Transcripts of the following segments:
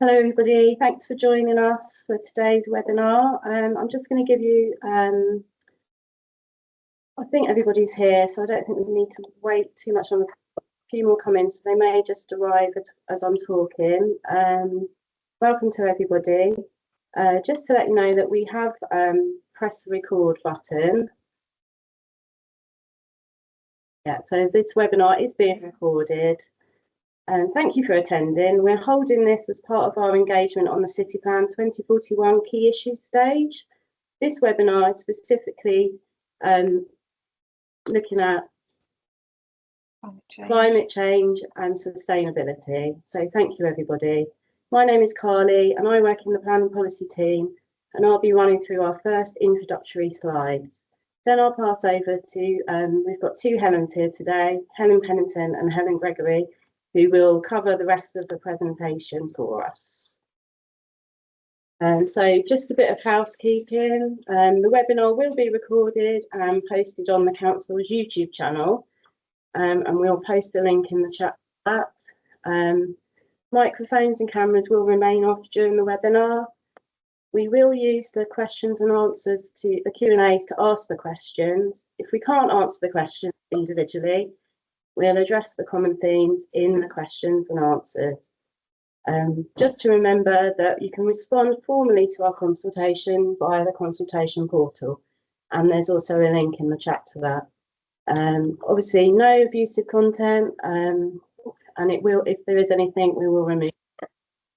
Hello everybody, thanks for joining us for today's webinar. I'm just going to give you, I think everybody's here, so I don't think we need to wait too much on a few more comments. They may just arrive as I'm talking. Welcome to everybody. Just to let you know that we have pressed the record button. Yeah, so this webinar is being recorded. Thank you for attending. We're holding this as part of our engagement on the City Plan 2041 key issue stage. This webinar is specifically looking at climate change and sustainability. So thank you everybody. My name is Carly and I work in the planning policy team, and I'll be running through our first introductory slides. Then I'll pass over to, we've got two Helens here today, Helen Pennington and Helen Gregory, who will cover the rest of the presentation for us. So just a bit of housekeeping. The webinar will be recorded and posted on the Council's YouTube channel, and we'll post a link in the chat. Microphones and cameras will remain off during the webinar. We will use the questions and answers to the Q&As to ask the questions. If we can't answer the questions individually, we'll address the common themes in the questions and answers. Just to remember that you can respond formally to our consultation via the consultation portal, and there's also a link in the chat to that. Obviously, no abusive content, and it will, if there is anything, we will remove it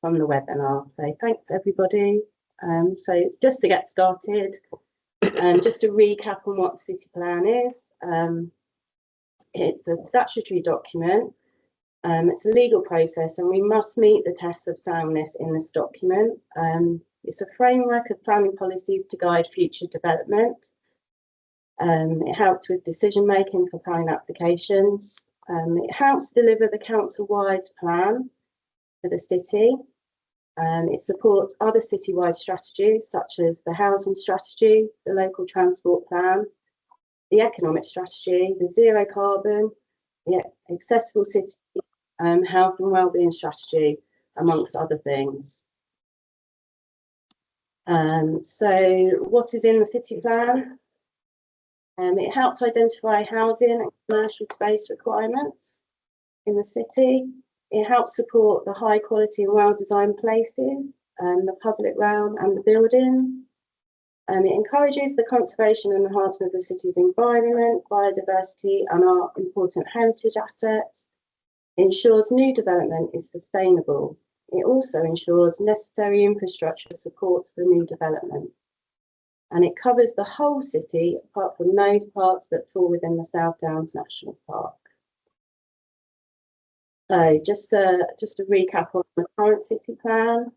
from the webinar. So thanks everybody. So just to get started, just a recap on what the City Plan is. It's a statutory document, it's a legal process, and we must meet the tests of soundness in this document. It's a framework of planning policies to guide future development. It helps with decision making for planning applications. It helps deliver the council-wide plan for the city. It supports other citywide strategies such as the housing strategy, the local transport plan, the economic strategy, the zero carbon, the accessible city, health and wellbeing strategy, amongst other things. So what is in the City Plan? It helps identify housing and commercial space requirements in the city. It helps support the high quality and well-designed places, the public realm and the buildings. It encourages the conservation and enhancement of the city's environment, biodiversity and our important heritage assets. It ensures new development is sustainable. It also ensures necessary infrastructure supports the new development. And it covers the whole city apart from those parts that fall within the South Downs National Park. So just a recap on the current City Plan.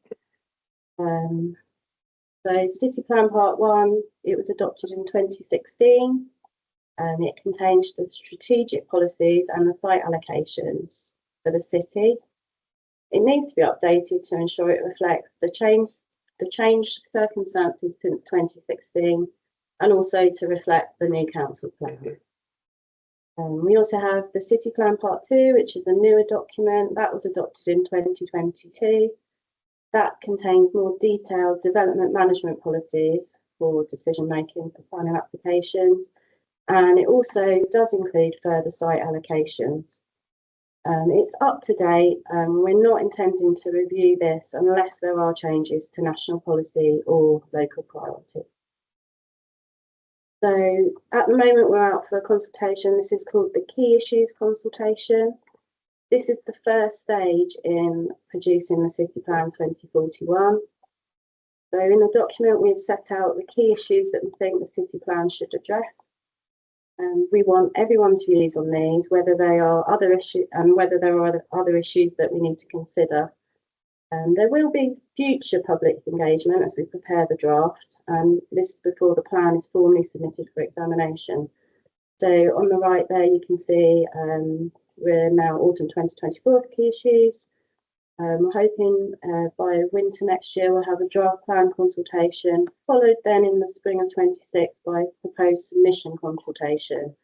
So City Plan Part 1, it was adopted in 2016, and it contains the strategic policies and the site allocations for the city. It needs to be updated to ensure it reflects the changed circumstances since 2016, and also to reflect the new council plan. We also have the City Plan Part 2, which is a newer document that was adopted in 2022. That contains more detailed development management policies for decision making for planning applications, and it also does include further site allocations. It's up to date. We're not intending to review this unless there are changes to national policy or local priority. So at the moment we're out for a consultation. This is called the Key Issues Consultation. This is the first stage in producing the City Plan 2041. So in the document, we've set out the key issues that we think the City Plan should address. We want everyone's views on these, whether there are other issues that we need to consider. There will be future public engagement as we prepare the draft, and this is before the plan is formally submitted for examination. So on the right there, you can see we're now autumn 2024 for key issues. We're hoping by winter next year we'll have a draft plan consultation, followed then in the spring of 26 by proposed submission consultation,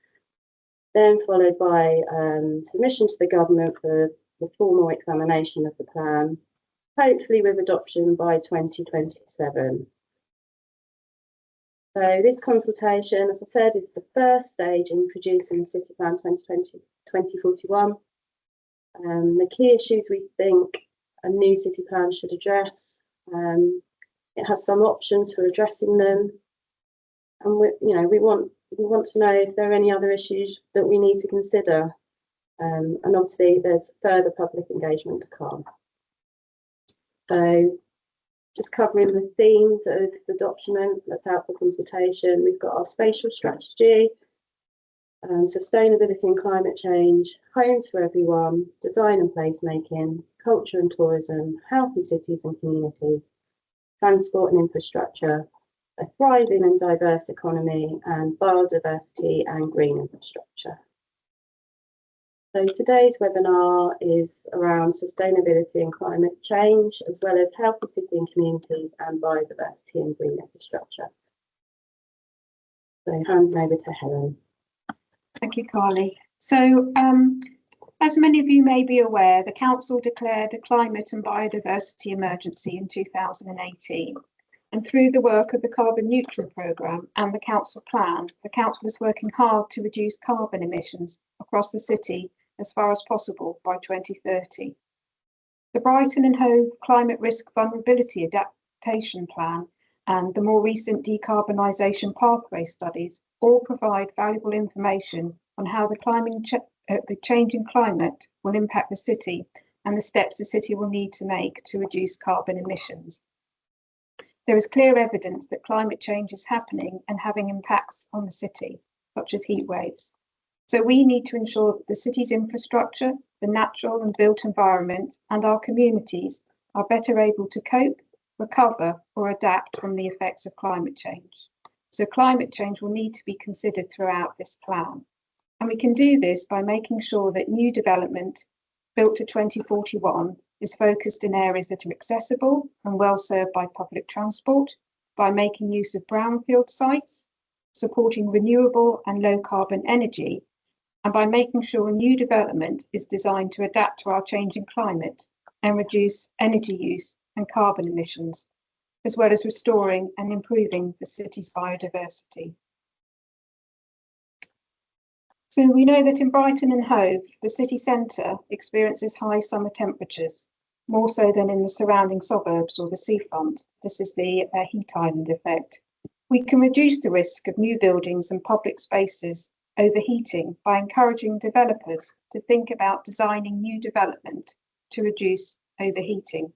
then followed by submission to the government for the formal examination of the plan, hopefully with adoption by 2027. So this consultation, as I said, is the first stage in producing the City Plan 2020-2041. The key issues we think a new city plan should address. It has some options for addressing them, and we want to know if there are any other issues that we need to consider. And obviously, there's further public engagement to come. So, just covering the themes of the document that's out for consultation, we've got our spatial strategy, sustainability and climate change, homes for everyone, design and placemaking, culture and tourism, healthy cities and communities, transport and infrastructure, a thriving and diverse economy, and biodiversity and green infrastructure. So today's webinar is around sustainability and climate change, as well as healthy cities and communities and biodiversity and green infrastructure. So handing over to Helen. Thank you, Carly. So as many of you may be aware, the Council declared a climate and biodiversity emergency in 2018. And through the work of the Carbon Neutral Programme and the Council Plan, the Council is working hard to reduce carbon emissions across the city as far as possible by 2030. The Brighton and Hove Climate Risk Vulnerability Adaptation Plan and the more recent decarbonisation pathway studies all provide valuable information on how the changing climate will impact the city and the steps the city will need to make to reduce carbon emissions. There is clear evidence that climate change is happening and having impacts on the city, such as heat waves. So we need to ensure that the city's infrastructure, the natural and built environment, and our communities are better able to cope, recover, or adapt from the effects of climate change. So climate change will need to be considered throughout this plan. And we can do this by making sure that new development built to 2041 is focused in areas that are accessible and well served by public transport, by making use of brownfield sites, supporting renewable and low carbon energy, and by making sure new development is designed to adapt to our changing climate and reduce energy use and carbon emissions, as well as restoring and improving the city's biodiversity. So we know that in Brighton and Hove, the city centre experiences high summer temperatures, more so than in the surrounding suburbs or the seafront. This is the heat island effect. We can reduce the risk of new buildings and public spaces overheating by encouraging developers to think about designing new development to reduce overheating.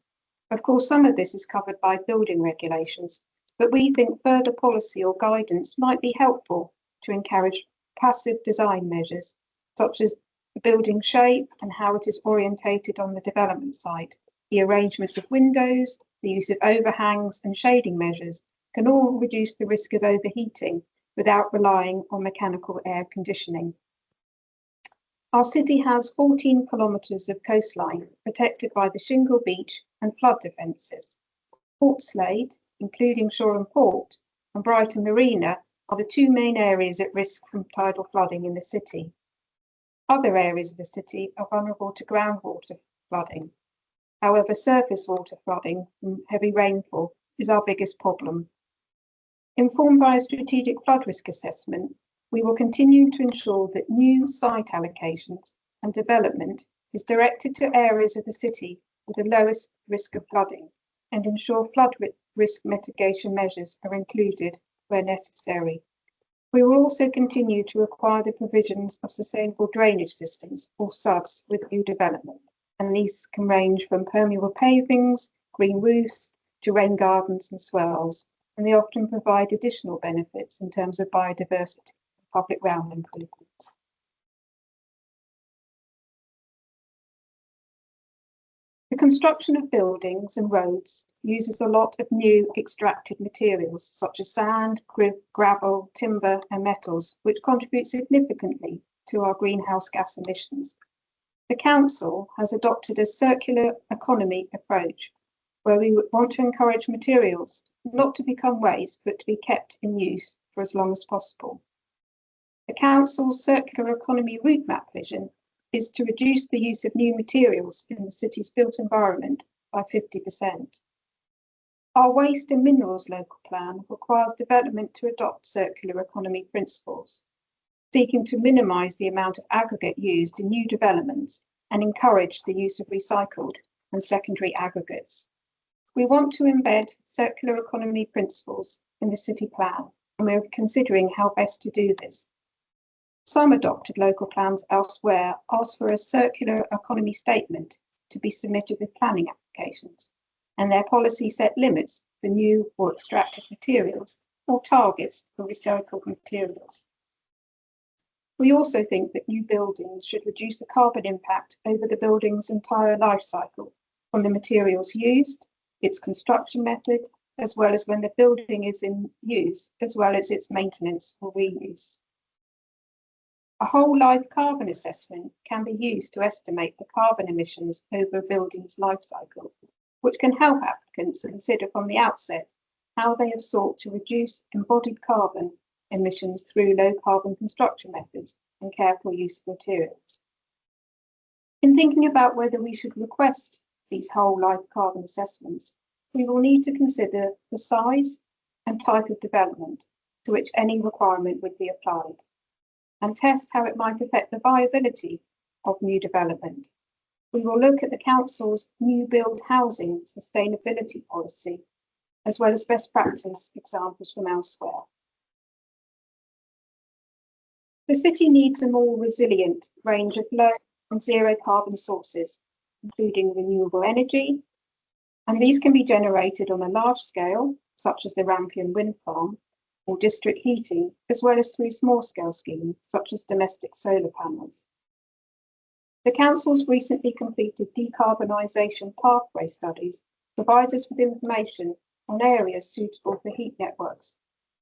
Of course, some of this is covered by building regulations, but we think further policy or guidance might be helpful to encourage passive design measures, such as the building shape and how it is orientated on the development site. The arrangement of windows, the use of overhangs and shading measures can all reduce the risk of overheating without relying on mechanical air conditioning. Our city has 14 kilometres of coastline protected by the shingle beach and flood defences. Portslade, including Shore and Port, and Brighton Marina are the two main areas at risk from tidal flooding in the city. Other areas of the city are vulnerable to groundwater flooding. However, surface water flooding from heavy rainfall is our biggest problem. Informed by a strategic flood risk assessment, we will continue to ensure that new site allocations and development is directed to areas of the city with the lowest risk of flooding and ensure flood risk mitigation measures are included where necessary. We will also continue to require the provisions of sustainable drainage systems or SUDs with new development, and these can range from permeable pavings, green roofs to rain gardens and swells, and they often provide additional benefits in terms of biodiversity and public realm improvements. The construction of buildings and roads uses a lot of new extracted materials such as sand, gravel, timber and metals, which contribute significantly to our greenhouse gas emissions. The Council has adopted a circular economy approach where we want to encourage materials not to become waste but to be kept in use for as long as possible. The Council's circular economy route map vision is to reduce the use of new materials in the city's built environment by 50%. Our waste and minerals local plan requires development to adopt circular economy principles, seeking to minimise the amount of aggregate used in new developments and encourage the use of recycled and secondary aggregates. We want to embed circular economy principles in the city plan, and we're considering how best to do this. Some adopted local plans elsewhere ask for a circular economy statement to be submitted with planning applications, and their policy set limits for new or extracted materials or targets for recycled materials. We also think that new buildings should reduce the carbon impact over the building's entire life cycle, from the materials used, its construction method, as well as when the building is in use, as well as its maintenance or reuse. A whole life carbon assessment can be used to estimate the carbon emissions over a building's life cycle, which can help applicants consider from the outset how they have sought to reduce embodied carbon emissions through low carbon construction methods and careful use of materials. In thinking about whether we should request these whole life carbon assessments, we will need to consider the size and type of development to which any requirement would be applied, and test how it might affect the viability of new development. We will look at the council's new build housing sustainability policy, as well as best practice examples from elsewhere. The city needs a more resilient range of low and zero carbon sources, including renewable energy, and these can be generated on a large scale, such as the Rampion wind farm, or district heating, as well as through small-scale schemes, such as domestic solar panels. The Council's recently completed decarbonisation pathway studies provides us with information on areas suitable for heat networks,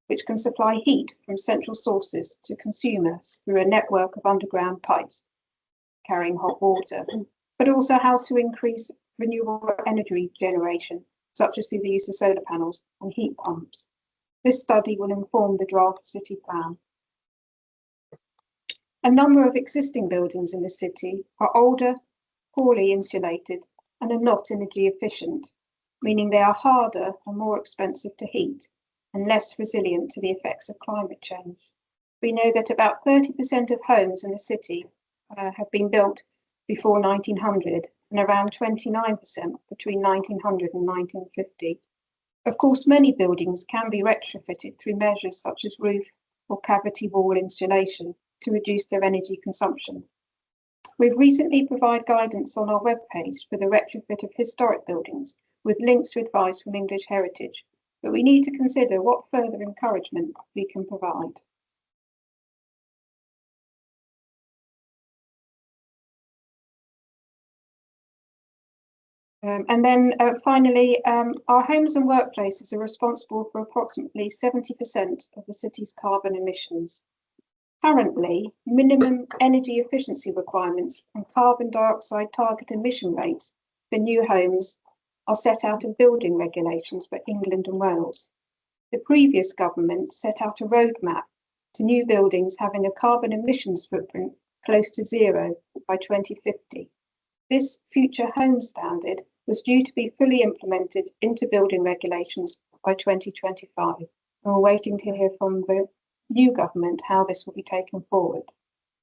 which can supply heat from central sources to consumers through a network of underground pipes carrying hot water, but also how to increase renewable energy generation, such as through the use of solar panels and heat pumps. This study will inform the draft city plan. A number of existing buildings in the city are older, poorly insulated, and are not energy efficient, meaning they are harder and more expensive to heat and less resilient to the effects of climate change. We know that about 30% of homes in the city have been built before 1900 and around 29% between 1900 and 1950. Of course, many buildings can be retrofitted through measures such as roof or cavity wall insulation to reduce their energy consumption. We've recently provided guidance on our webpage for the retrofit of historic buildings with links to advice from English Heritage, but we need to consider what further encouragement we can provide. Finally, our homes and workplaces are responsible for approximately 70% of the city's carbon emissions. Currently, minimum energy efficiency requirements and carbon dioxide target emission rates for new homes are set out in building regulations for England and Wales. The previous government set out a roadmap to new buildings having a carbon emissions footprint close to zero by 2050. This future home standard was due to be fully implemented into building regulations by 2025, and we're waiting to hear from the new government how this will be taken forward.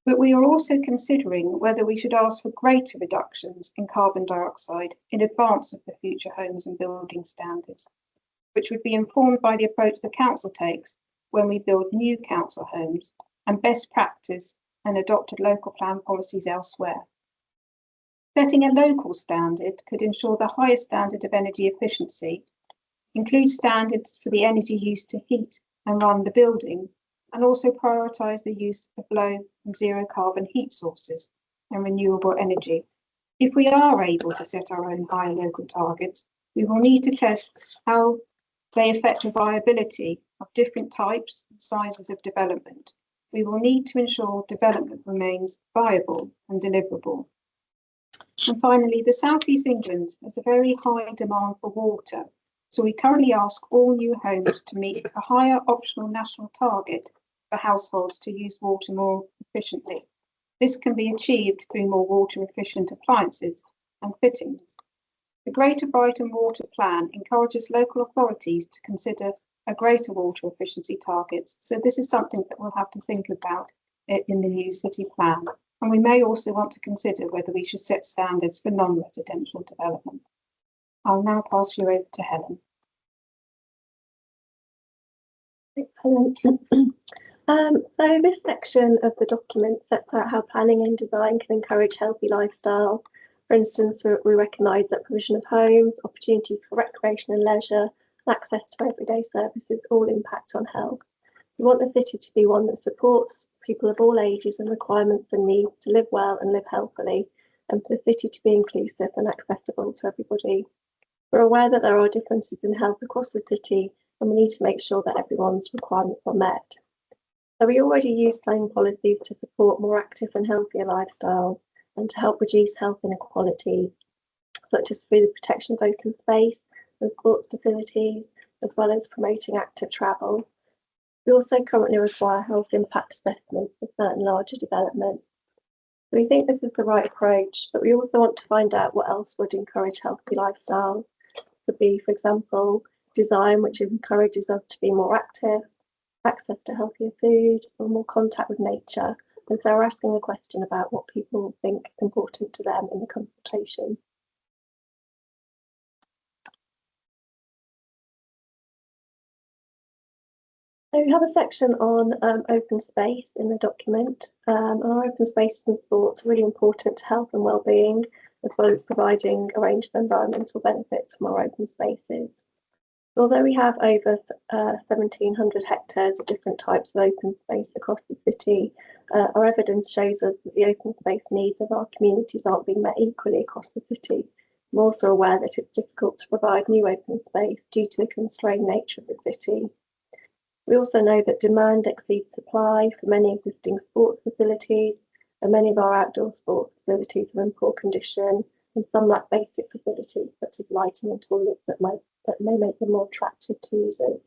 But we are also considering whether we should ask for greater reductions in carbon dioxide in advance of the future homes and building standards, which would be informed by the approach the council takes when we build new council homes and best practice and adopted local plan policies elsewhere. Setting a local standard could ensure the highest standard of energy efficiency, include standards for the energy used to heat and run the building, and also prioritise the use of low and zero carbon heat sources and renewable energy. If we are able to set our own higher local targets, we will need to test how they affect the viability of different types and sizes of development. We will need to ensure development remains viable and deliverable. And finally, the South East England has a very high demand for water, so we currently ask all new homes to meet a higher optional national target for households to use water more efficiently. This can be achieved through more water efficient appliances and fittings. The Greater Brighton Water Plan encourages local authorities to consider a greater water efficiency targets. So this is something that we'll have to think about in the new city plan. And we may also want to consider whether we should set standards for non-residential development. I'll now pass you over to Helen. Excellent. So this section of the document sets out how planning and design can encourage healthy lifestyle. For instance, we recognise that provision of homes, opportunities for recreation and leisure, and access to everyday services all impact on health. We want the city to be one that supports people of all ages and requirements and needs to live well and live healthily, and for the city to be inclusive and accessible to everybody. We're aware that there are differences in health across the city, and we need to make sure that everyone's requirements are met. So we already use planning policies to support more active and healthier lifestyles and to help reduce health inequality, such as through the protection of open space and sports facilities, as well as promoting active travel. We also currently require health impact assessments for certain larger developments. We think this is the right approach, but we also want to find out what else would encourage healthy lifestyles. It could be, for example, design, which encourages us to be more active, access to healthier food, or more contact with nature. And so we're asking a question about what people think is important to them in the consultation. So we have a section on open space in the document. Our open spaces and sports are really important to health and well-being, as well as providing a range of environmental benefits from our open spaces. Although we have over 1,700 hectares of different types of open space across the city, our evidence shows us that the open space needs of our communities aren't being met equally across the city. We're also aware that it's difficult to provide new open space due to the constrained nature of the city. We also know that demand exceeds supply for many existing sports facilities, and many of our outdoor sports facilities are in poor condition, and some lack basic facilities such as lighting and toilets that may make them more attractive to users.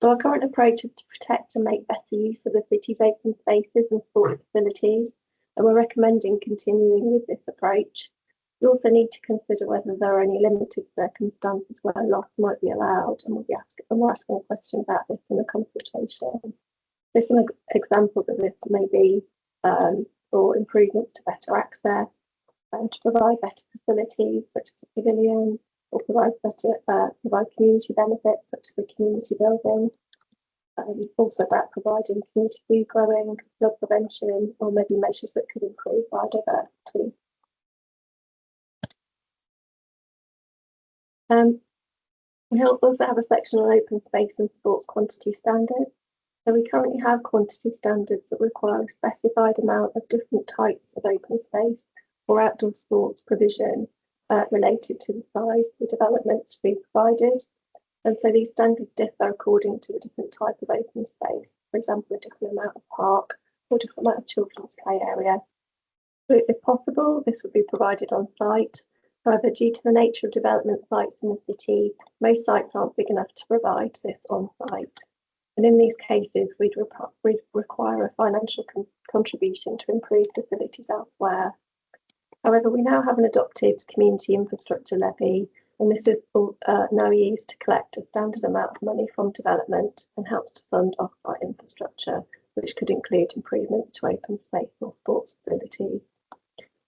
So our current approach is to protect and make better use of the city's open spaces and sports facilities, and we're recommending continuing with this approach. We also need to consider whether there are any limited circumstances where loss might be allowed, and we're asking a question about this in the consultation. So some examples of this may be for improvements to better access, to provide better facilities such as a pavilion, or provide community benefits such as a community building. Also about providing community food growing, flood prevention, or maybe measures that could improve biodiversity. We also have a section on open space and sports quantity standards. So we currently have quantity standards that require a specified amount of different types of open space or outdoor sports provision related to the size of the development to be provided. And so these standards differ according to the different type of open space. For example, a different amount of park or a different amount of children's play area. So if possible, this would be provided on site. However, due to the nature of development sites in the city, most sites aren't big enough to provide this on site. And in these cases, we'd require a financial contribution to improve facilities elsewhere. However, we now have an adopted community infrastructure levy, and this is now used to collect a standard amount of money from development and helps to fund off-site infrastructure, which could include improvements to open space or sports facilities.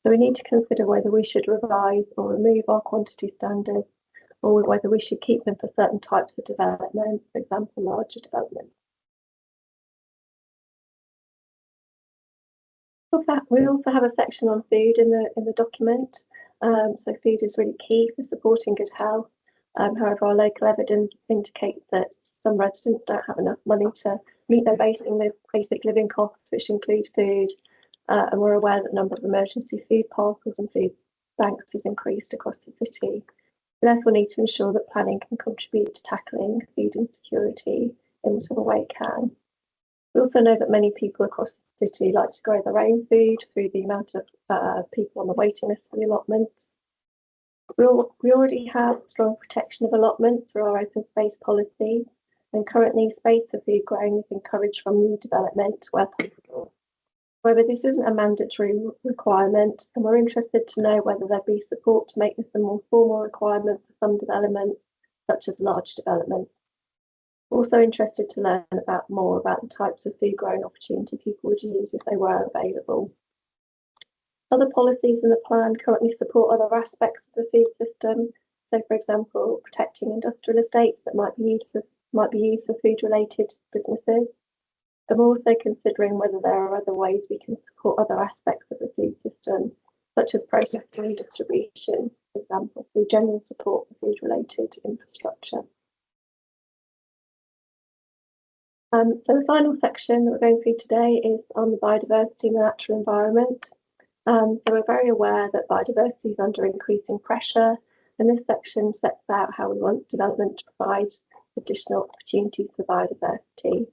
So we need to consider whether we should revise or remove our quantity standards, or whether we should keep them for certain types of development, for example, larger developments. We also have a section on food in the document. So food is really key for supporting good health. However, our local evidence indicates that some residents don't have enough money to meet their basic living costs, which include food. And we're aware that the number of emergency food parcels and food banks has increased across the city. We therefore need to ensure that planning can contribute to tackling food insecurity in whatever way it can. We also know that many people across the city like to grow their own food through the amount of people on the waiting list for the allotments. We already have strong protection of allotments through our open space policy, and currently space for food growing is encouraged from new development where possible. However, this isn't a mandatory requirement, and we're interested to know whether there'd be support to make this a more formal requirement for some developments, such as large developments. Also interested to learn more about the types of food growing opportunity people would use if they were available. Other policies in the plan currently support other aspects of the food system. So, for example, protecting industrial estates that might be used for food-related businesses. I'm also considering whether there are other ways we can support other aspects of the food system, such as processing and distribution, for example, through general support for food-related infrastructure. So the final section that we're going through today is on the biodiversity and the natural environment. So we're very aware that biodiversity is under increasing pressure, and this section sets out how we want development to provide additional opportunities for biodiversity.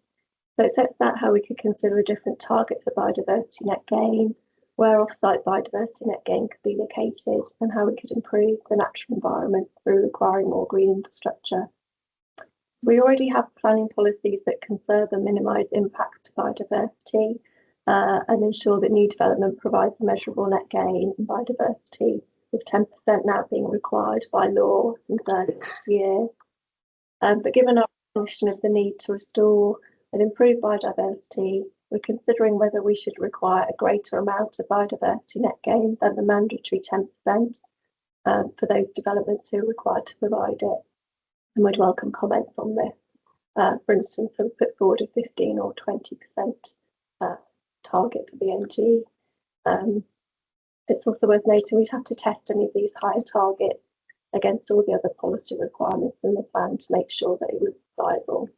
So it sets out how we could consider a different target for biodiversity net gain, where off-site biodiversity net gain could be located, and how we could improve the natural environment through acquiring more green infrastructure. We already have planning policies that can further minimise impact to biodiversity and ensure that new development provides a measurable net gain in biodiversity, with 10% now being required by law since early this year. But given our recognition of the need to restore and improve biodiversity, we're considering whether we should require a greater amount of biodiversity net gain than the mandatory 10% for those developments who are required to provide it. And we'd welcome comments on this. For instance, we put forward a 15 or 20% target for the NG. It's also worth noting we'd have to test any of these higher targets against all the other policy requirements in the plan to make sure that it was viable.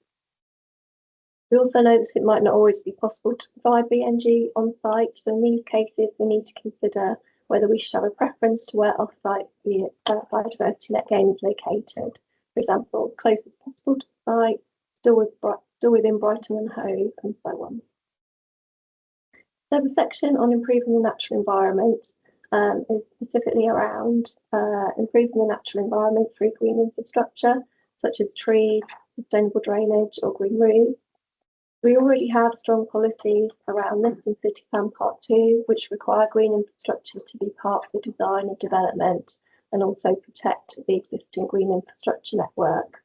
We also know that it might not always be possible to provide BNG on site, so in these cases we need to consider whether we should have a preference to where off-site biodiversity net gain is located. For example, close as possible to the site, still within Brighton and Hove, and so on. So the section on improving the natural environment is specifically around improving the natural environment through green infrastructure, such as trees, sustainable drainage, or green roofs. We already have strong policies around this in City Plan Part 2, which require green infrastructure to be part of the design of development and also protect the existing green infrastructure network.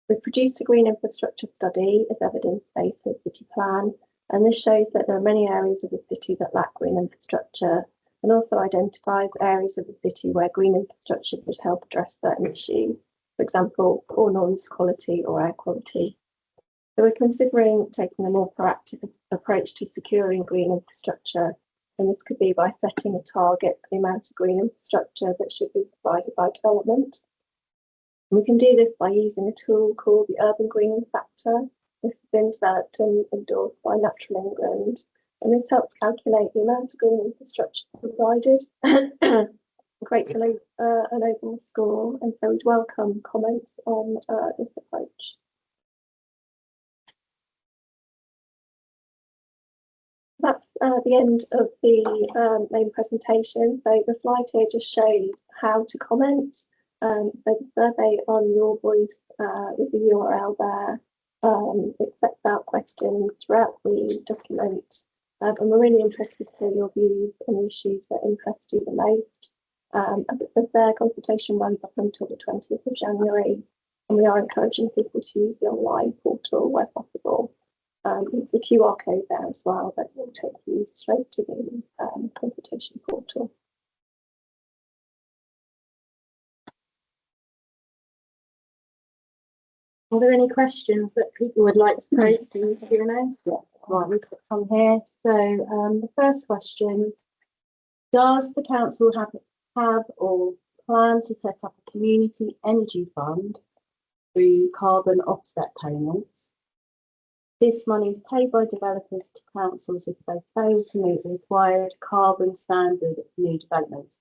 We've produced a green infrastructure study as evidence-based for the city plan, and this shows that there are many areas of the city that lack green infrastructure, and also identifies areas of the city where green infrastructure would help address certain issues, for example, poor noise quality or air quality. So we're considering taking a more proactive approach to securing green infrastructure, and this could be by setting a target for the amount of green infrastructure that should be provided by development. And we can do this by using a tool called the Urban Greening Factor. This has been developed and endorsed by Natural England, and this helps calculate the amount of green infrastructure provided and creates an overall score, and so we'd welcome comments on this approach. That's the end of the main presentation. So the slide here just shows how to comment. So the survey on Your Voice with the URL there, it sets out questions throughout the document. And we're really interested to hear your views on issues that interest you the most. The consultation runs up until the 20th of January, and we are encouraging people to use the online portal where possible. There's a QR code there as well that will take you straight to the consultation portal. Are there any questions that people would like to pose in the Q&A? Yeah, right, we've got some here. So the first question, does the council have or plan to set up a community energy fund through carbon offset payments? This money is paid by developers to councils if they fail to meet the required carbon standard of new developments,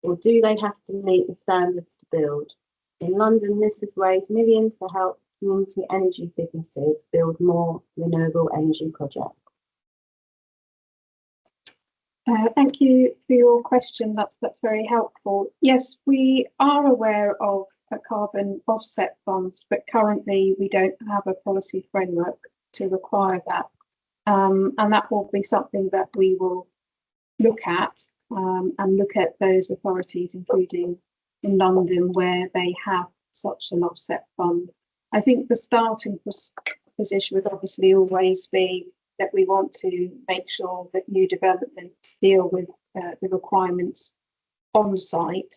or do they have to meet the standards to build? In London, this has raised millions to help community energy businesses build more renewable energy projects. Thank you for your question. That's very helpful. Yes, we are aware of carbon offset funds, but currently we don't have a policy framework to require that. And that will be something that we will look at and look at those authorities, including in London, where they have such an offset fund. I think the starting position would obviously always be that we want to make sure that new developments deal with the requirements on site.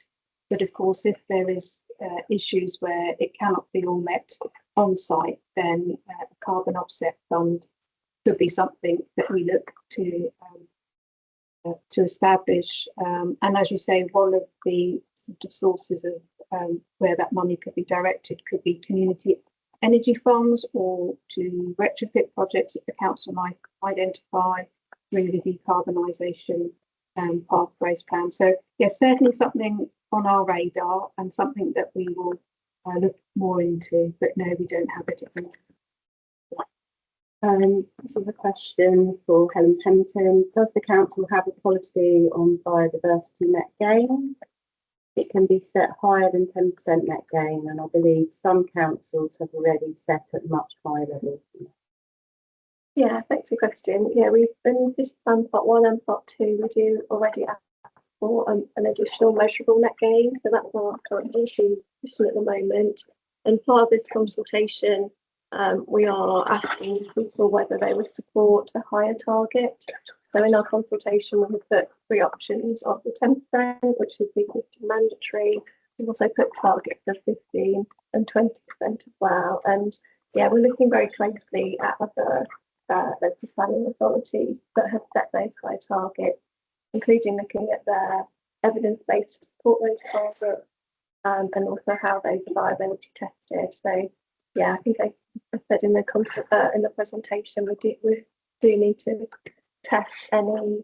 But of course, if there is issues where it cannot be all met on site, then a carbon offset fund could be something that we look to establish. And as you say, one of the sort of sources of where that money could be directed could be community energy funds or to retrofit projects that the council might identify through the decarbonisation pathways plan. So yes, certainly something on our radar and something that we will look more into, but no, we don't have it at the moment. This is a question for Helen Pennington. Does the council have a policy on biodiversity net gain? It can be set higher than 10% net gain, and I believe some councils have already set at much higher levels. Yeah, thanks for the question. Yeah, we've been this plan part 1 and part 2. We do already ask for an additional measurable net gain, so that's our current position at the moment. And part of this consultation, we are asking people whether they would support a higher target. So in our consultation, we have put 3 options of the 10%, which is the mandatory. We've also put targets of 15 and 20% as well. And yeah, we're looking very closely at other local planning authorities that have set those high targets, including looking at their evidence-based to support those targets, and also how those are viability tested. So yeah, I think I said in the presentation, we do need to test any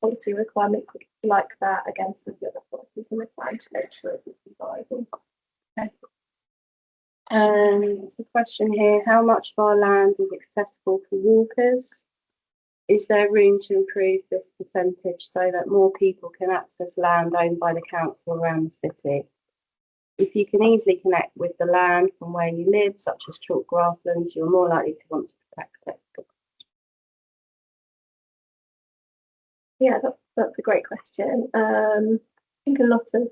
policy requirements like that against the other policies in the plan to make sure it will be viable. Okay. And the question here, how much of our land is accessible for walkers? Is there room to improve this percentage so that more people can access land owned by the council around the city? If you can easily connect with the land from where you live, such as chalk grasslands, you're more likely to want to protect it. Yeah, that's a great question. I think a lot of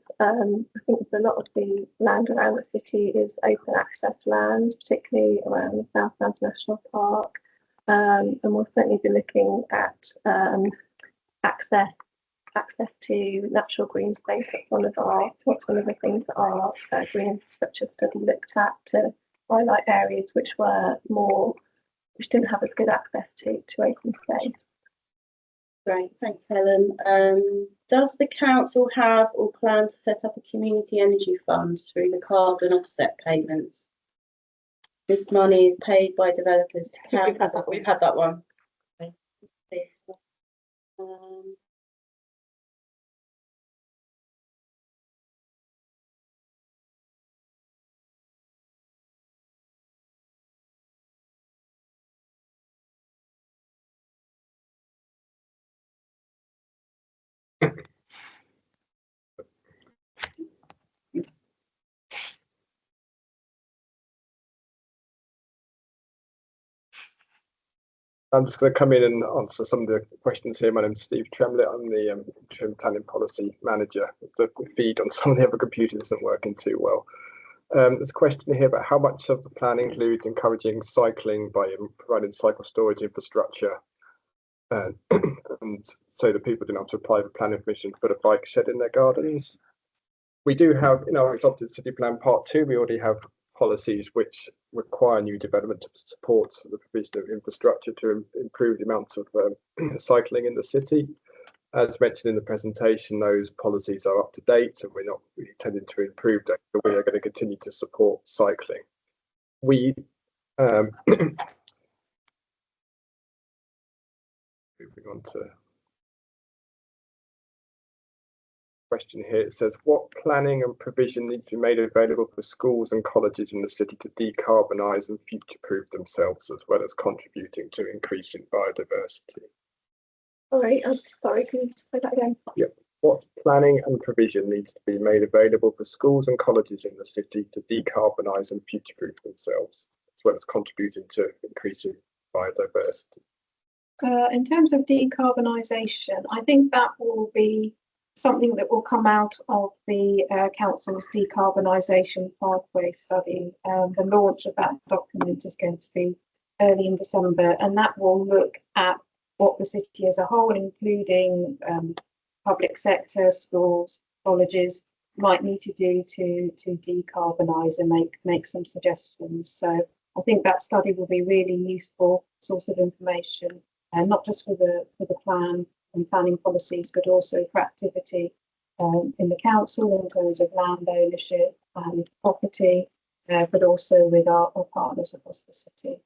the land around the city is open access land, particularly around the Southland National Park, and we'll certainly be looking at access to natural green space. That's one of the things that our green infrastructure study looked at, to highlight areas which didn't have as good access to open space. Great, thanks, Helen. Does the council have or plan to set up a community energy fund through the carbon offset payments? This money is paid by developers to council. We've had that one. Okay. I'm just going to come in and answer some of the questions here. My name is Steve Tremlett. I'm the interim planning policy manager. The feed on some of the other computers isn't working too well. There's a question here about how much of the plan includes encouraging cycling by providing cycle storage infrastructure, and so that people don't have to apply for planning permission to put a bike shed in their gardens. We do have, in our adopted city plan part 2, we already have policies which require new development to support the provision of infrastructure to improve the amount of cycling in the city. As mentioned in the presentation, those policies are up to date, and we're not really intending to improve that, but we are going to continue to support cycling. We moving on to question here. It says, what planning and provision needs to be made available for schools and colleges in the city to decarbonise and future-proof themselves, as well as contributing to increasing biodiversity? All right, I'm sorry, can you just say that again? Yep. What planning and provision needs to be made available for schools and colleges in the city to decarbonise and future-proof themselves, as well as contributing to increasing biodiversity? In terms of decarbonisation, I think that will be something that will come out of the Council's decarbonisation pathway study. The launch of that document is going to be early in December, and that will look at what the city as a whole, including public sector, schools, colleges, might need to do to decarbonise and make some suggestions. So I think that study will be really useful source of information, and not just for the plan and planning policies, but also for activity in the council in terms of land ownership and property, but also with our partners across the city.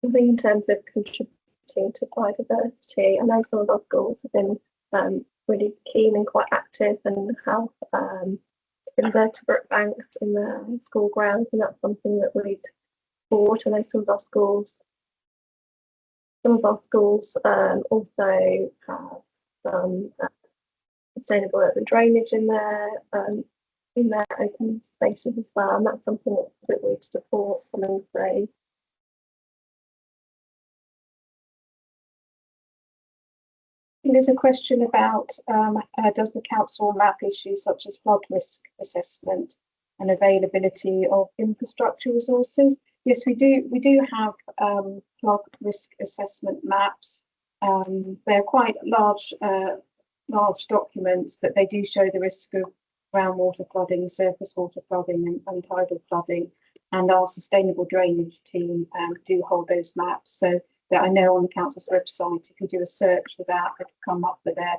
I think in terms of contributing to biodiversity, I know some of our schools have been really keen and quite active and have invertebrate banks in the school grounds, and that's something that we'd support. I know some of our schools also have some sustainable urban drainage in their open spaces as well, and that's something that we'd support coming through. There's a question about does the council map issues such as flood risk assessment and availability of infrastructure resources? Yes, we do. We do have flood risk assessment maps. They're quite large documents, but they do show the risk of groundwater flooding, surface water flooding, and tidal flooding. And our sustainable drainage team do hold those maps. So that I know on the council's website, if you do a search for that, it'll come up with their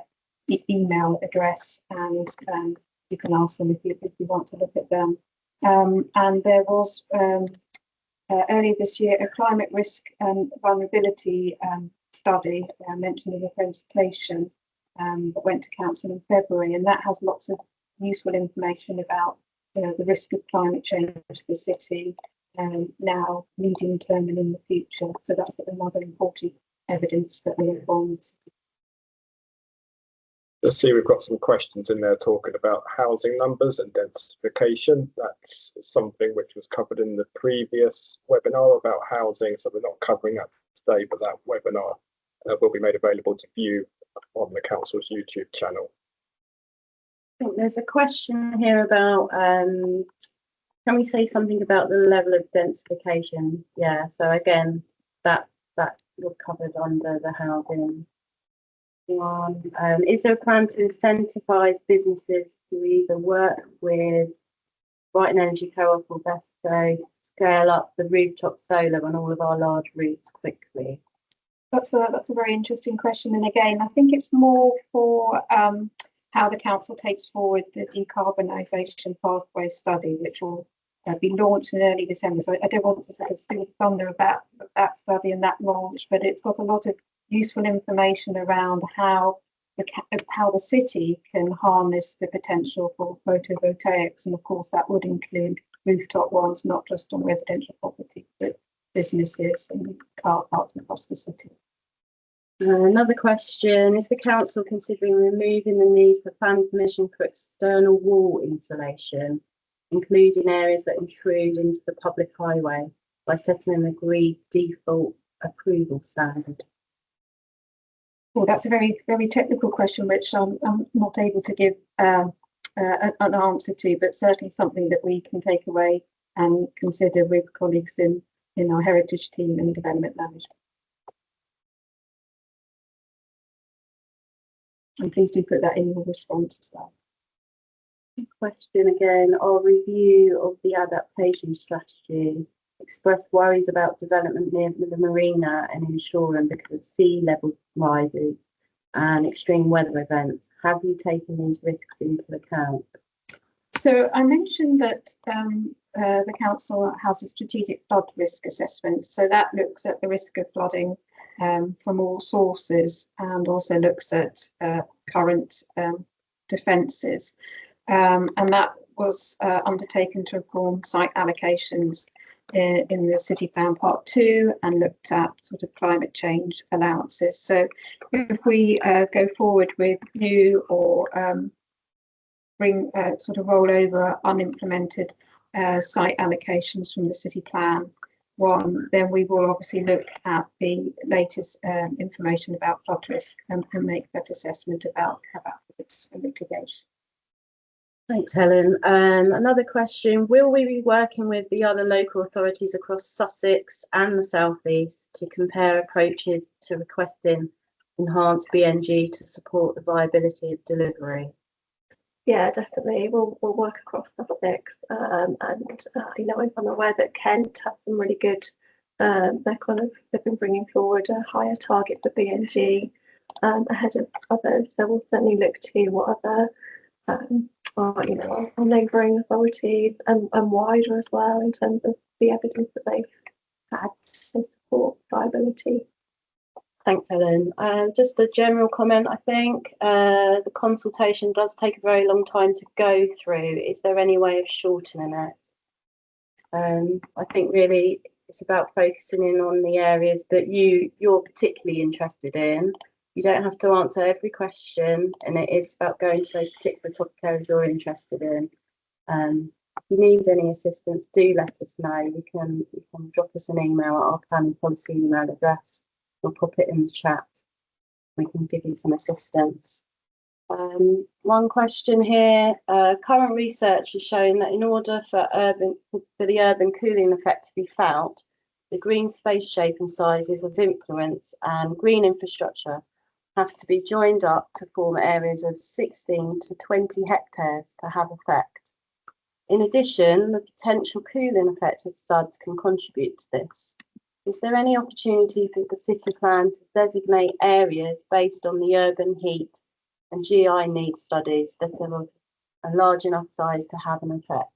email address, and you can ask them if you want to look at them. And there was earlier this year a climate risk and vulnerability study mentioned in the presentation that went to council in February, and that has lots of useful information about the risk of climate change to the city now, medium term, and in the future. So that's another important evidence that we have on. Let's see, we've got some questions in there talking about housing numbers and densification. That's something which was covered in the previous webinar about housing, so we're not covering that today, but that webinar will be made available to view on the council's YouTube channel. I think there's a question here about can we say something about the level of densification? Yeah, so again, that was covered under the housing one. Is there a plan to incentivise businesses to either work with Brighton Energy Co-op or Besto to scale up the rooftop solar on all of our large routes quickly? That's a very interesting question, and again, I think it's more for how the council takes forward the decarbonisation pathway study, which will be launched in early December. So I don't want to sort of steal thunder about that study and that launch, but it's got a lot of useful information around how the city can harness the potential for photovoltaics, and of course that would include rooftop ones, not just on residential property, but businesses and car parks across the city. Another question, is the council considering removing the need for planning permission for external wall insulation, including areas that intrude into the public highway, by setting an agreed default approval standard? Well, that's a very, very technical question, which I'm not able to give an answer to, but certainly something that we can take away and consider with colleagues in our heritage team and development management. And please do put that in your response as well. Question again, our review of the adaptation strategy expressed worries about development near the marina and inshore because of sea level rises and extreme weather events. Have you taken these risks into account? So I mentioned that the council has a strategic flood risk assessment. So that looks at the risk of flooding from all sources, and also looks at current defences. And that was undertaken to inform site allocations in the City Plan Part 2, and looked at sort of climate change allowances. So if we go forward with new or bring sort of roll over unimplemented site allocations from the City Plan, one, then we will obviously look at the latest information about flood risk and make that assessment about its mitigation. Thanks, Helen. Another question, will we be working with the other local authorities across Sussex and the South East to compare approaches to requesting enhanced BNG to support the viability of delivery? Yeah, definitely. We'll work across Sussex, and you know, I'm aware that Kent have some really good. They've been bringing forward a higher target for BNG ahead of others. So we'll certainly look to what other our neighbouring authorities and wider as well in terms of the evidence that they've had to support viability. Thanks, Helen. Just a general comment, I think the consultation does take a very long time to go through. Is there any way of shortening it? I think really it's about focusing in on the areas that you're particularly interested in. You don't have to answer every question, and it is about going to those particular topic areas you're interested in. If you need any assistance, do let us know. You can drop us an email at our planning policy email address. We'll pop it in the chat. We can give you some assistance. One question here. Current research has shown that in order for the urban cooling effect to be felt, the green space shape and sizes of influence and green infrastructure have to be joined up to form areas of 16 to 20 hectares to have effect. In addition, the potential cooling effect of SUDs can contribute to this. Is there any opportunity for the city plan to designate areas based on the urban heat and GI need studies that are of a large enough size to have an effect?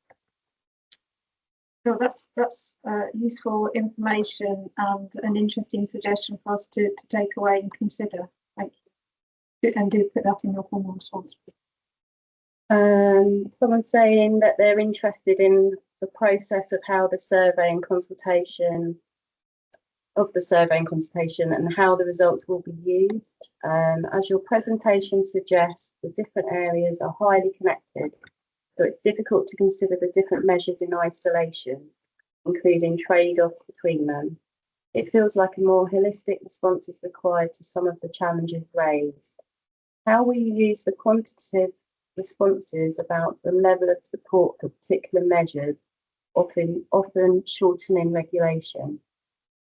So that's useful information and an interesting suggestion for us to take away and consider. Thank you. And do put that in your formal response. Someone saying that they're interested in the process of how the survey and consultation and how the results will be used. As your presentation suggests, the different areas are highly connected, so it's difficult to consider the different measures in isolation, including trade-offs between them. It feels like a more holistic response is required to some of the challenges raised. How will you use the quantitative responses about the level of support for particular measures, often shortening regulation?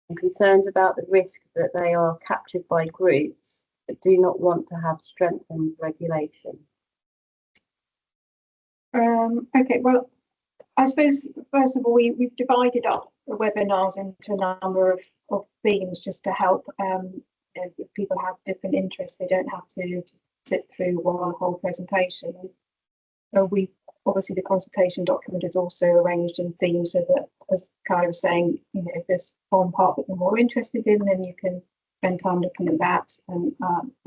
I'm concerned about the risk that they are captured by groups that do not want to have strengthened regulation. Okay, well, I suppose, first of all, we've divided up the webinars into a number of themes just to help if people have different interests, they don't have to sit through one whole presentation. We obviously, the consultation document is also arranged in themes so that, as Kai was saying, you know, if there's one part that you're more interested in, then you can spend time looking at that and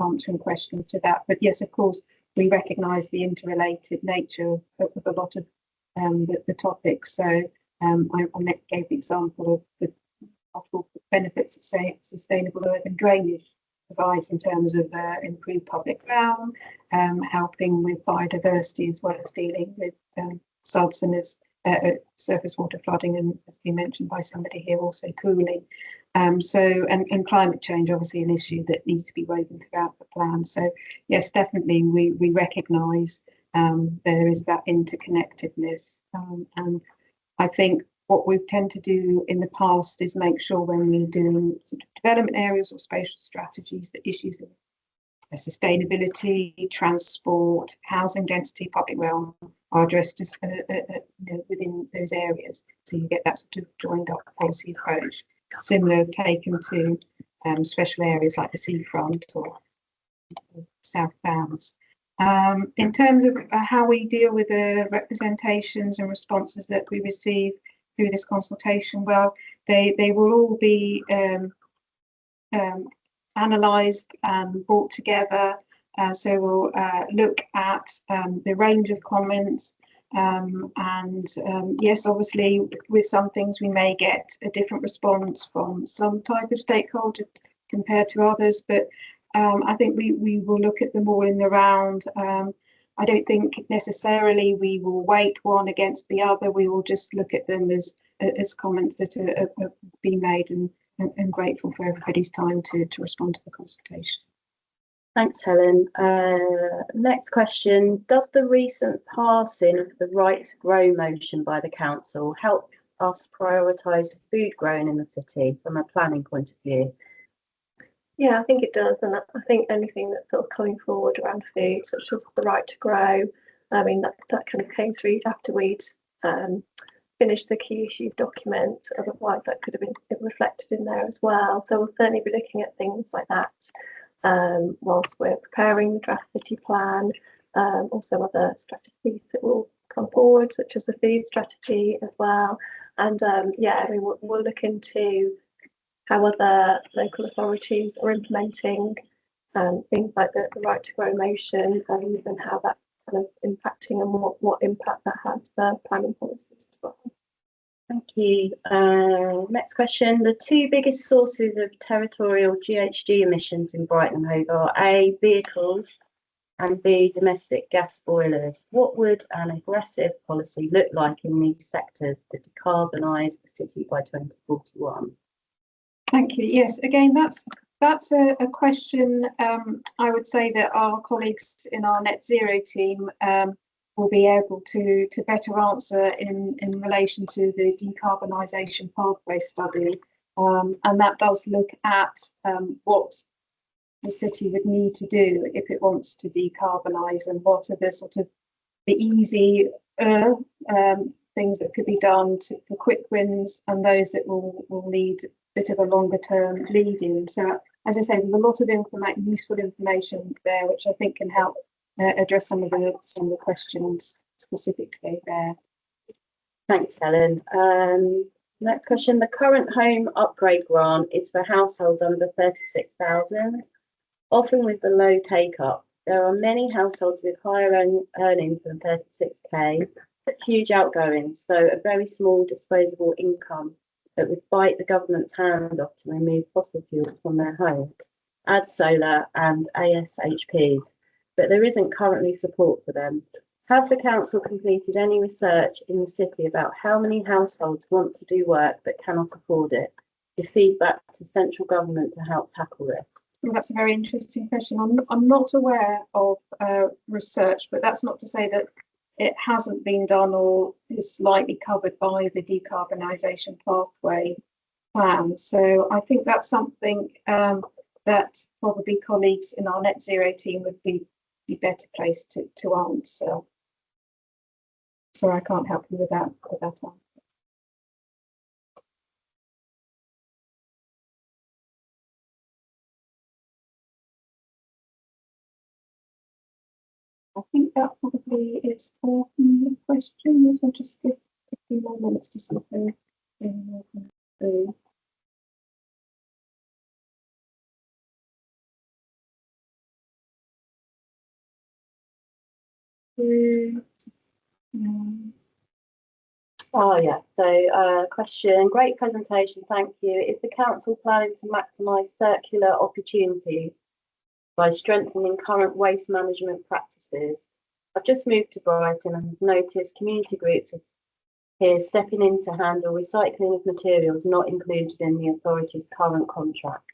answering questions to that. But yes, of course, we recognise the interrelated nature of a lot of the topics. So I gave the example of the possible benefits of sustainable urban drainage provides in terms of improved public realm, helping with biodiversity as well as dealing with SUDs and surface water flooding, and as been mentioned by somebody here, also cooling. And climate change, obviously an issue that needs to be woven throughout the plan. So yes, definitely we recognise there is that interconnectedness, and I think what we tend to do in the past is make sure when we're doing sort of development areas or spatial strategies, the issues of sustainability, transport, housing density, public realm are addressed as, within those areas. So you get that sort of joined up policy approach. Similar taken to special areas like the seafront or South Downs. In terms of how we deal with the representations and responses that we receive through this consultation, well, they will all be analysed and brought together. So we'll look at the range of comments, and yes, obviously with some things we may get a different response from some type of stakeholder compared to others, but I think we will look at them all in the round. I don't think necessarily we will weight one against the other. We will just look at them as as comments that are being made, and grateful for everybody's time to respond to the consultation. Thanks, Helen. Next question. Does the recent passing of the right to grow motion by the council help us prioritise food growing in the city from a planning point of view? Yeah, I think it does, and I think anything that's sort of coming forward around food, such as the right to grow, I mean that kind of came through after we'd finished the key issues document. Otherwise, that could have been reflected in there as well. So we'll certainly be looking at things like that whilst we're preparing the draft city plan. Also, other strategies that will come forward, such as the food strategy as well. And yeah, I mean, we'll look into how other local authorities are implementing things like the right to grow motion, and how that's kind of impacting, and what impact that has for planning policies as well. Thank you. Next question. The two biggest sources of territorial GHG emissions in Brighton and Hove are A, vehicles, and B, domestic gas boilers. What would an aggressive policy look like in these sectors to decarbonise the city by 2041? Thank you. Yes, again, that's a question I would say that our colleagues in our net zero team will be able to better answer in relation to the decarbonisation pathway study, and that does look at what the city would need to do if it wants to decarbonise, and what are the sort of the easy things that could be done for quick wins, and those that will need a bit of a longer term lead in. So as I say, there's a lot of useful information there, which I think can help address some of the questions specifically there. Thanks, Helen. Next question. The current home upgrade grant is for households under 36,000, often with the low take-up. There are many households with higher earnings than 36k, but huge outgoings, so a very small disposable income that would bite the government's hand off to remove fossil fuels from their homes, add solar and ASHPs, but there isn't currently support for them. Have the council completed any research in the city about how many households want to do work but cannot afford it, to feed back to central government to help tackle this? Well, that's a very interesting question. I'm not aware of research, but that's not to say that it hasn't been done or is slightly covered by the decarbonisation pathway plan. So I think that's something that probably colleagues in our net zero team would be better placed to answer. Sorry, I can't help you with that answer. I think that probably is all from the questions. I'll just give a few more minutes to see if there's any more coming through. Oh yeah, so question, great presentation, thank you. Is the council planning to maximise circular opportunities by strengthening current waste management practices? I've just moved to Brighton and noticed community groups here stepping in to handle recycling of materials not included in the authority's current contract.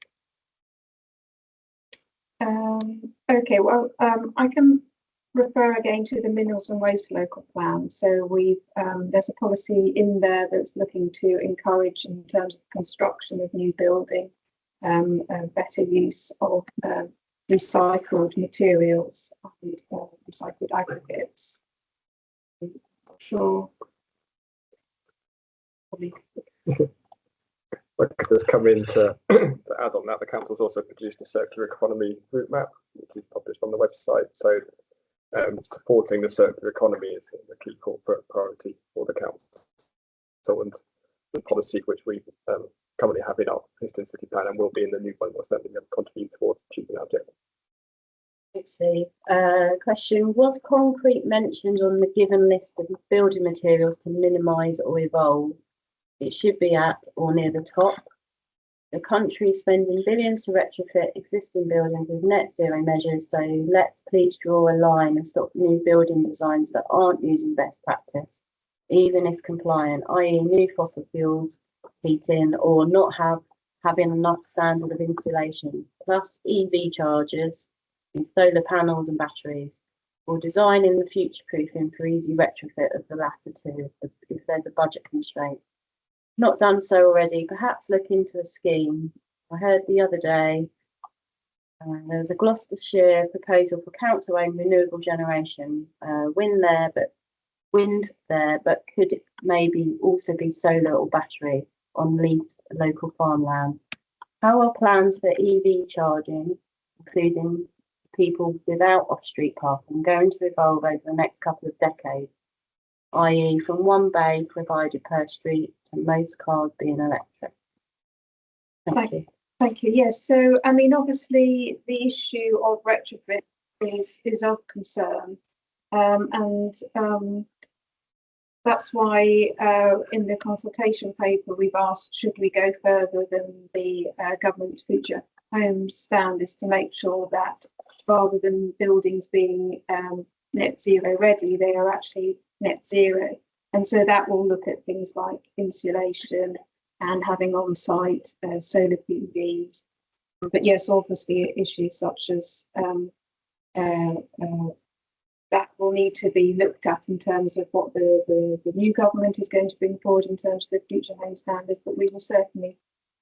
Okay, well, I can refer again to the Minerals and Waste Local Plan. So we've there's a policy in there that's looking to encourage, in terms of construction of new building, better use of recycled materials and recycled aggregates. I'm not sure. Probably. Just come in to add on that, the council's also produced a circular economy route map, which is published on the website. So supporting the circular economy is a key corporate priority for the council. So, and the policy which we currently have in our existing city plan and will be in the new one, will certainly contribute towards achieving that objective. Let's see. Question, was concrete mentioned on the given list of building materials to minimise or evolve? It should be at or near the top. The country is spending billions to retrofit existing buildings with net zero measures, so let's please draw a line and stop new building designs that aren't using best practice even if compliant, i.e. new fossil fuels heating or not having enough standard of insulation, plus EV chargers and solar panels and batteries, or designing the future proofing for easy retrofit of the latter two if there's a budget constraint. Not done so already, perhaps look into a scheme. I heard the other day there was a Gloucestershire proposal for council-owned renewable generation, wind there, but could it maybe also be solar or battery on leased local farmland? How are plans for EV charging, including people without off-street parking, going to evolve over the next couple of decades, i.e. from one bay provided per street to most cars being electric? Thank you. Thank you. Yes, so I mean, obviously the issue of retrofit is of concern, and that's why in the consultation paper we've asked, should we go further than the government's future homes standards to make sure that rather than buildings being net zero ready, they are actually net zero. And so that will look at things like insulation and having on-site solar PVs. But yes, obviously issues such as that will need to be looked at in terms of what the new government is going to bring forward in terms of the future home standards. But we will certainly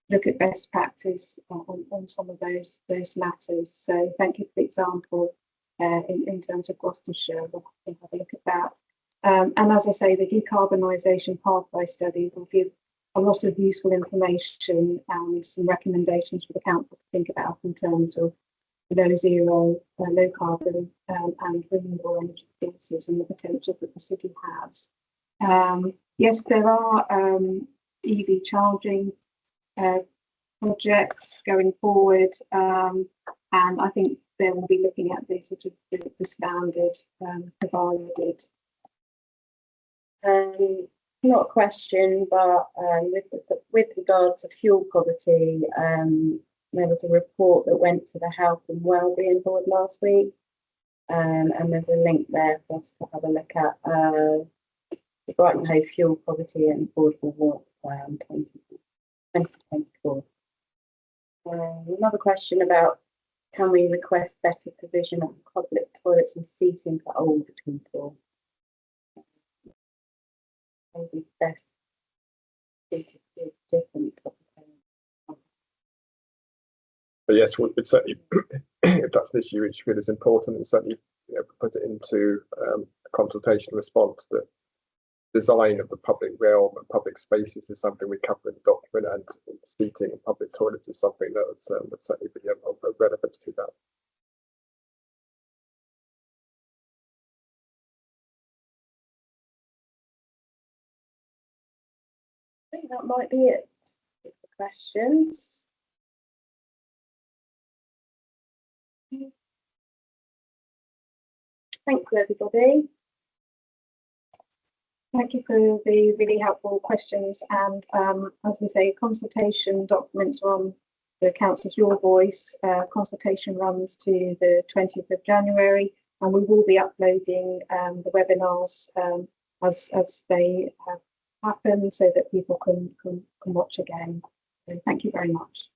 look at best practice on some of those matters. So thank you for the example in terms of Gloucestershire. We'll have a look at that. And as I say, the decarbonisation pathway study will give a lot of useful information and some recommendations for the council to think about in terms of low zero, low carbon and renewable energy sources and the potential that the city has. Yes, there are EV charging projects going forward, and I think they will be looking at the sort of the standard provided. Not a question, but with regards to fuel poverty, there was a report that went to the Health and Wellbeing Board last week, and there's a link there for us to have a look at the Brighton Hove fuel poverty and affordable warmth plan 2024. Another question about, can we request better provision of public toilets and seating for older people? Maybe best suited to different topics. But yes, it's certainly, if that's an issue which is important, and certainly put it into a consultation response. The design of the public realm and public spaces is something we cover in the document, and seating and public toilets is something that would certainly be of relevance to that. I think that might be it for questions. Thank you, everybody. Thank you for the really helpful questions. And as we say, consultation documents are on the Council's Your Voice. Consultation runs to the 20th of January, and we will be uploading the webinars as they have happened so that people can watch again. So thank you very much.